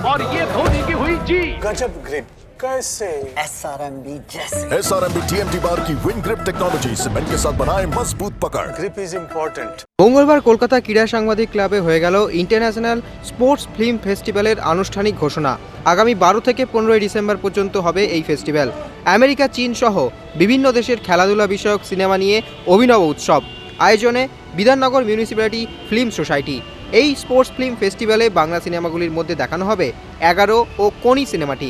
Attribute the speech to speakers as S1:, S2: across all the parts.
S1: और ये धोनी की हुई जीत।
S2: गजब ग्रिप कैसे
S3: SRMB जैसे
S4: SRMB TMT बार की विन ग्रिप टेक्नोलॉजी सीमेंट के साथ बनाए मजबूत पकड़।
S2: Grip is important.
S5: মঙ্গলবার কলকাতা ক্রীড়া সাংবাদিক ক্লাবে হয়ে গেল ইন্টারন্যাশনাল স্পোর্টস ফিল্ম ফেস্টিভ্যালের আনুষ্ঠানিক ঘোষণা। আগামী 12 থেকে 15 ডিসেম্বর পর্যন্ত হবে এই ফেস্টিভ্যাল। আমেরিকা, চীন সহ বিভিন্ন দেশের খেলাধুলা বিষয়ক সিনেমা নিয়ে অভিনব উৎসব। আয়োজনে বিধাননগর মিউনিসিপ্যালিটি ফিল্ম সোসাইটি। এই স্পোর্টস ফিল্ম ফেস্টিভ্যালে বাংলা সিনেমাগুলির মধ্যে দেখানো হবে 11 ও কোনি সিনেমাটি।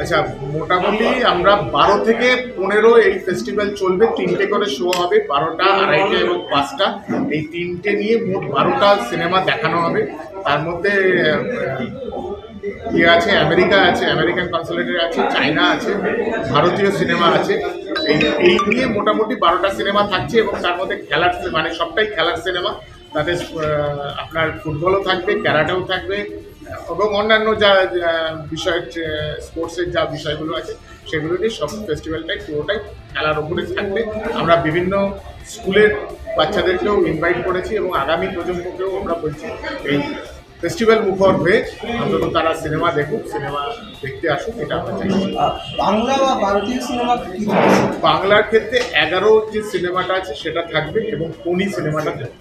S6: আচ্ছা, মোটামুটি আমরা 12 থেকে 15 এই ফেস্টিভ্যাল চলবে। 3টে করে শো হবে, 12টা, 2:30 এবং 5টা। এই 3টে নিয়ে মোট 12টা সিনেমা দেখানো হবে। তার মধ্যে ইয়ে আছে, আমেরিকা আছে, আমেরিকান কনসুলেটের আছে, চায়না আছে, ভারতীয় সিনেমা আছে। এই নিয়ে মোটামুটি 12টা সিনেমা থাকছে এবং তার মধ্যে খেলার মানে সবটাই খেলার সিনেমা। তাতে আপনার ফুটবলও থাকবে, ক্যারাটেও থাকবে এবং অন্যান্য যা বিষয় স্পোর্টসের যা বিষয়গুলো আছে সেগুলো নিয়ে সব ফেস্টিভ্যালটাই পুরোটাই খেলার ওপরে থাকবে। আমরা বিভিন্ন স্কুলের বাচ্চাদেরকেও ইনভাইট করেছি এবং আগামী প্রজন্মকেও আমরা বলছি এই ফেস্টিভ্যাল মুখর হয়ে অন্তত তারা সিনেমা দেখুক, সিনেমা দেখতে আসুক, এটা আমরা চাইছি।
S3: বাংলা বা ভারতীয় সিনেমা
S6: বাংলার ক্ষেত্রে 11 যে সিনেমাটা আছে সেটা থাকবে এবং কোনি সিনেমাটা থাকবে।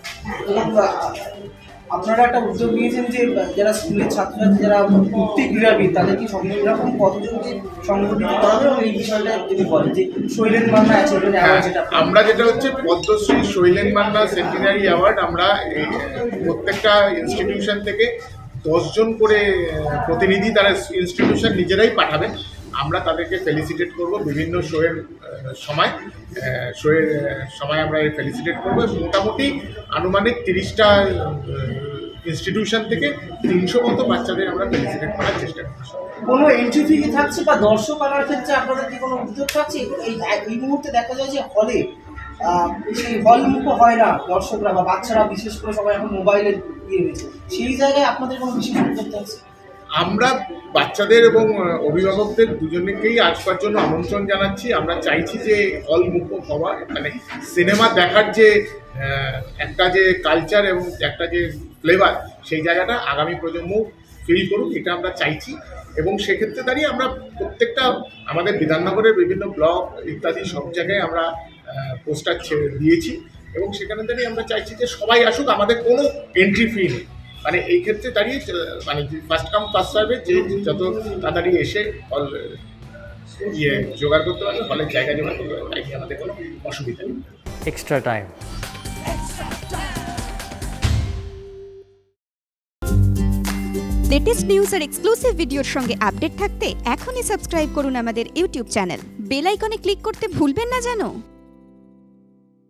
S3: আপনারা একটা উদ্যোগ নিয়েছেন যে যারা স্কুলের ছাত্রছাত্রী যারা মুক্তি ক্রীড়াবিদ তাদেরকে এরকম কতজনকে সংগঠিত করা হবে এই বিষয়টা যদি বলেন যে শৈলেন মান্না আছে
S6: আমরা যেটা হচ্ছে পদ্মশ্রী শৈলেন মান্না সেন্টিনারি অ্যাওয়ার্ড আমরা প্রত্যেকটা ইনস্টিটিউশন থেকে 10 জন করে প্রতিনিধি তারা ইনস্টিটিউশন নিজেরাই পাঠাবেন। আমরা তাদেরকে ফেলিসিটেট করব বিভিন্ন শোয়ের সময় আমরা ফেলিসিটেট করবো। মোটামুটি আনুমানিক 30টা ইনস্টিটিউশন থেকে 300 মতো বাচ্চাদের আমরা ফেলিসিটেট করার চেষ্টা করছি।
S3: কোনো এন্ট্রি ফি কি থাকছে বা দর্শক আনার ক্ষেত্রে আপনাদের কি কোনো উদ্যোগ থাকছে? এই মুহূর্তে দেখা যায় যে হলে সেই হলমুখো হয় না দর্শকরা বা বাচ্চারা, বিশেষ করে সবাই এখন মোবাইলে দিয়ে রয়েছে, সেই জায়গায় আপনাদের কোনো বিশেষ উদ্যোগ থাকছে?
S6: আমরা বাচ্চাদের এবং অভিভাবকদের দুজনকেই আসবার জন্য আমন্ত্রণ জানাচ্ছি। আমরা চাইছি যে হলমুখ হওয়া, মানে সিনেমা দেখার যে একটা যে কালচার এবং একটা যে ফ্লেভার, সেই জায়গাটা আগামী প্রজন্ম ফিল করুক, এটা আমরা চাইছি। এবং সেক্ষেত্রে দাঁড়িয়ে আমরা প্রত্যেকটা আমাদের বিধাননগরের বিভিন্ন ব্লক ইত্যাদি সব জায়গায় আমরা পোস্টার দিয়েছি এবং সেখানে দাঁড়িয়ে আমরা চাইছি যে সবাই আসুক, আমাদের কোনো এন্ট্রি ফি নেই। মানে এই ক্ষেত্রে দাঁড়িয়ে মানে ফার্স্ট কাম ফার্স্ট সার্ভে যে যত তাড়াতাড়ি এসে হল জোগাড় করতে পারবে, হলের জায়গা জোগাড় করতে পারবে, তাই আমাদের কোনো অসুবিধা নেই।
S7: Extra time.
S8: লেটেস্ট নিউজ আর এক্সক্লুসিভ ভিডিওর সঙ্গে আপডেট থাকতে এখনই সাবস্ক্রাইব করুন আমাদের ইউটিউব চ্যানেল। বেল আইকনে ক্লিক করতে ভুলবেন না যেন।